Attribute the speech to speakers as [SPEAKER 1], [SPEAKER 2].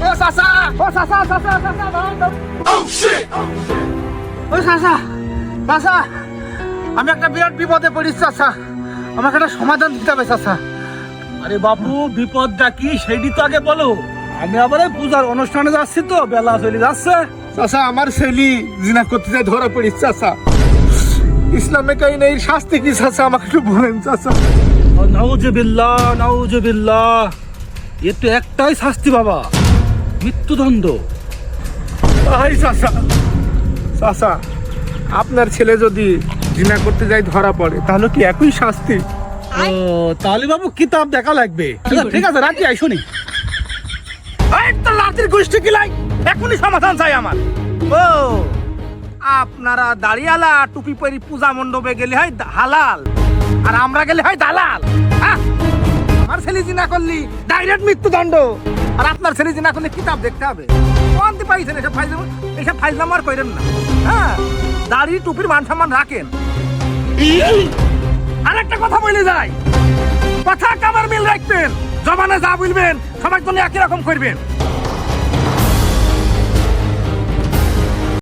[SPEAKER 1] ও চাচা, ও চাচা, চাচা, চাচা, দাঁড়ান। ও চাচা, চাচা, আমি একটা বিরাট বিপদে পড়েছি চাচা, আমাকে একটা সমাধান দিতে হবে চাচা।
[SPEAKER 2] আরে বাপু, বিপদটা কি সেইটি তো আগে বলো। আমি আবার এই পূজার অনুষ্ঠানে যাচ্ছি তো, বেলা চলে যাচ্ছে।
[SPEAKER 1] চাচা, আমার ছেলে জিনা করতে যায় ধরা পড়েছে চাচা। ইসলামে কাহিনী এই শাস্তি কি চাচা, আমাকে একটু বলেন চাচা।
[SPEAKER 2] নাউজুবিল্লাহ, নাউজুবিল্লাহ, এর তো একটাই শাস্তি বাবা, মৃত্যুদণ্ড।
[SPEAKER 1] তাই চাচা, চাচা, আপনার ছেলে যদি জিনা করতে যায় ধরা পড়ে তাহলে কি একই শাস্তি?
[SPEAKER 2] ও, তাহলে বাবু কিতাব দেখা লাগবে। আচ্ছা, ঠিক আছে, রাখি, আই শুনি।
[SPEAKER 1] একটা লাঠির গোষ্ঠী কিলাই এখনই সমাধান চাই আমার। ও, আপনারা দাঁড়িয়ালা টুপি পরি পূজা মণ্ডপে গেলে হয় হালাল, আর আমরা গেলে হয় দালাল। হ্যাঁ, আমার ছেলে জিনা করলি ডাইরেক্ট মৃত্যুদণ্ড, আর আপনার ছেলে জিনা করলে কিতাব দেখতে হবে। কোনটি পাইছেন এসব ফাইজলাম আর কইরেন না। হ্যাঁ, দাড়ি টুপির মান সম্মান রাখেন। আর একটা কথা বলে যাই, কথা কামার মিল রাখবেন, জবানে যা বলবেন সবার জন্য একই রকম করবেন।